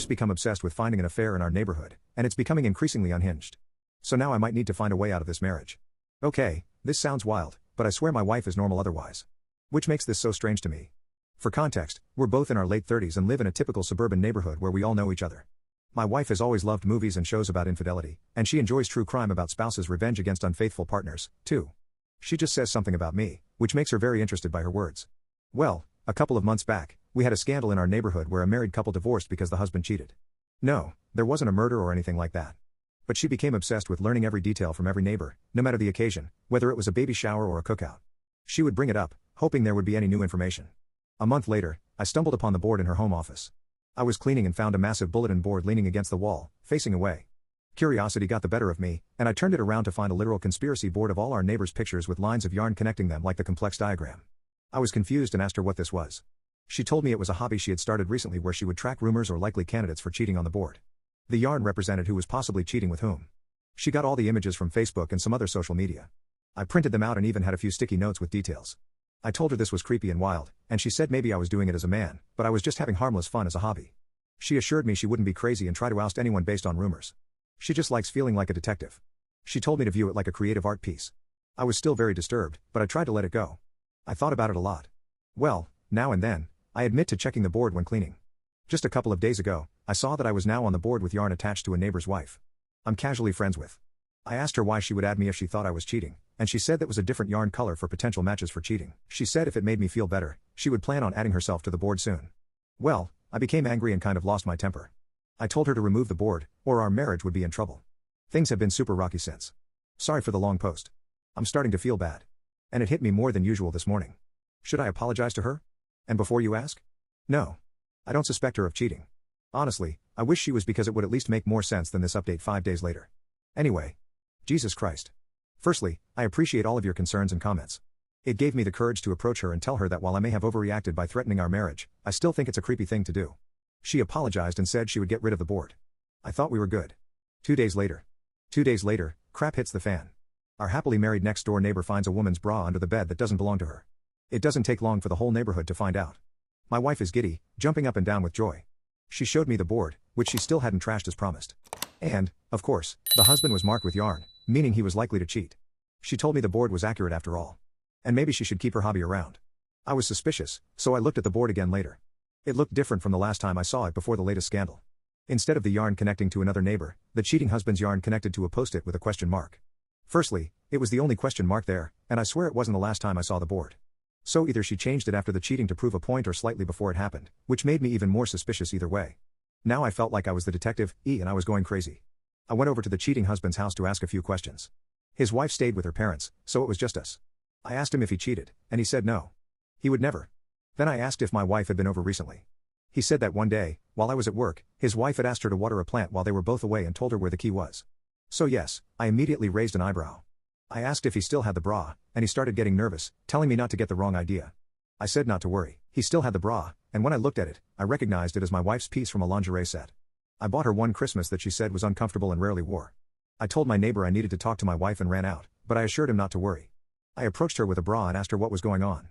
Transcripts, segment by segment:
wife's become obsessed with finding an affair in our neighborhood, and it's becoming increasingly unhinged. So now I might need to find a way out of this marriage. Okay, this sounds wild, but I swear my wife is normal otherwise. Which makes this so strange to me. For context, we're both in our late 30s and live in a typical suburban neighborhood where we all know each other. My wife has always loved movies and shows about infidelity, and she enjoys true crime about spouses' revenge against unfaithful partners, too. She just says something about me, which makes her very interested by her words. Well, a couple of months back, we had a scandal in our neighborhood where a married couple divorced because the husband cheated. No, there wasn't a murder or anything like that. But she became obsessed with learning every detail from every neighbor, no matter the occasion, whether it was a baby shower or a cookout. She would bring it up, hoping there would be any new information. A month later, I stumbled upon the board in her home office. I was cleaning and found a massive bulletin board leaning against the wall, facing away. Curiosity got the better of me, and I turned it around to find a literal conspiracy board of all our neighbors' pictures with lines of yarn connecting them like the complex diagram. I was confused and asked her what this was. She told me it was a hobby she had started recently where she would track rumors or likely candidates for cheating on the board. The yarn represented who was possibly cheating with whom. She got all the images from Facebook and some other social media. I printed them out and even had a few sticky notes with details. I told her this was creepy and wild, and she said maybe I was doing it as a man, but I was just having harmless fun as a hobby. She assured me she wouldn't be crazy and try to oust anyone based on rumors. She just likes feeling like a detective. She told me to view it like a creative art piece. I was still very disturbed, but I tried to let it go. I thought about it a lot. Well, now and then, I admit to checking the board when cleaning. Just a couple of days ago, I saw that I was now on the board with yarn attached to a neighbor's wife. I'm casually friends with. I asked her why she would add me if she thought I was cheating, and she said that was a different yarn color for potential matches for cheating. She said if it made me feel better, she would plan on adding herself to the board soon. Well, I became angry and kind of lost my temper. I told her to remove the board, or our marriage would be in trouble. Things have been super rocky since. Sorry for the long post. I'm starting to feel bad. And it hit me more than usual this morning. Should I apologize to her? And before you ask? No. I don't suspect her of cheating. Honestly, I wish she was because it would at least make more sense than this update 5 days later. Anyway. Jesus Christ. Firstly, I appreciate all of your concerns and comments. It gave me the courage to approach her and tell her that while I may have overreacted by threatening our marriage, I still think it's a creepy thing to do. She apologized and said she would get rid of the board. I thought we were good. 2 days later. 2 days later, crap hits the fan. Our happily married next-door neighbor finds a woman's bra under the bed that doesn't belong to her. It doesn't take long for the whole neighborhood to find out. My wife is giddy, jumping up and down with joy. She showed me the board, which she still hadn't trashed as promised. And, of course, the husband was marked with yarn, meaning he was likely to cheat. She told me the board was accurate after all. And maybe she should keep her hobby around. I was suspicious, so I looked at the board again later. It looked different from the last time I saw it before the latest scandal. Instead of the yarn connecting to another neighbor, the cheating husband's yarn connected to a post-it with a question mark. Firstly, it was the only question mark there, and I swear it wasn't the last time I saw the board. So either she changed it after the cheating to prove a point or slightly before it happened, which made me even more suspicious either way. Now I felt like I was the detective, and I was going crazy. I went over to the cheating husband's house to ask a few questions. His wife stayed with her parents, so it was just us. I asked him if he cheated, and he said no. He would never. Then I asked if my wife had been over recently. He said that one day, while I was at work, his wife had asked her to water a plant while they were both away and told her where the key was. So yes, I immediately raised an eyebrow. I asked if he still had the bra, and he started getting nervous, telling me not to get the wrong idea. I said not to worry, he still had the bra, and when I looked at it, I recognized it as my wife's piece from a lingerie set. I bought her one Christmas that she said was uncomfortable and rarely wore. I told my neighbor I needed to talk to my wife and ran out, but I assured him not to worry. I approached her with a bra and asked her what was going on.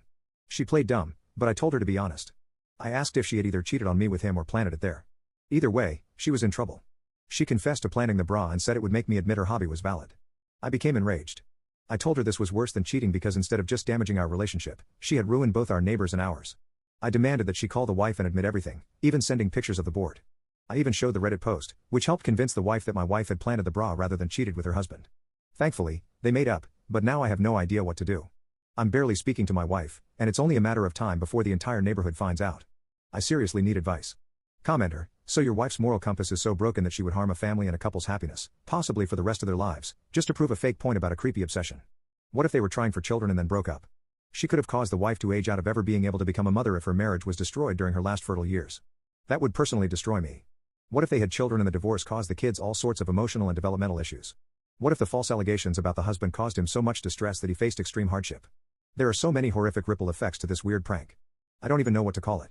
She played dumb, but I told her to be honest. I asked if she had either cheated on me with him or planted it there. Either way, she was in trouble. She confessed to planting the bra and said it would make me admit her hobby was valid. I became enraged. I told her this was worse than cheating because instead of just damaging our relationship, she had ruined both our neighbors and ours. I demanded that she call the wife and admit everything, even sending pictures of the board. I even showed the Reddit post, which helped convince the wife that my wife had planted the bra rather than cheated with her husband. Thankfully, they made up, but now I have no idea what to do. I'm barely speaking to my wife, and it's only a matter of time before the entire neighborhood finds out. I seriously need advice. Commenter, so your wife's moral compass is so broken that she would harm a family and a couple's happiness, possibly for the rest of their lives, just to prove a fake point about a creepy obsession. What if they were trying for children and then broke up? She could have caused the wife to age out of ever being able to become a mother if her marriage was destroyed during her last fertile years. That would personally destroy me. What if they had children and the divorce caused the kids all sorts of emotional and developmental issues? What if the false allegations about the husband caused him so much distress that he faced extreme hardship? There are so many horrific ripple effects to this weird prank. I don't even know what to call it.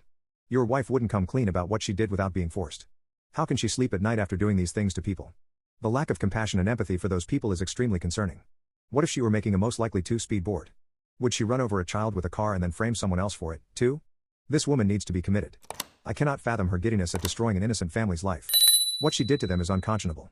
Your wife wouldn't come clean about what she did without being forced. How can she sleep at night after doing these things to people? The lack of compassion and empathy for those people is extremely concerning. What if she were making a most likely 2-speed board? Would she run over a child with a car and then frame someone else for it, too? This woman needs to be committed. I cannot fathom her giddiness at destroying an innocent family's life. What she did to them is unconscionable.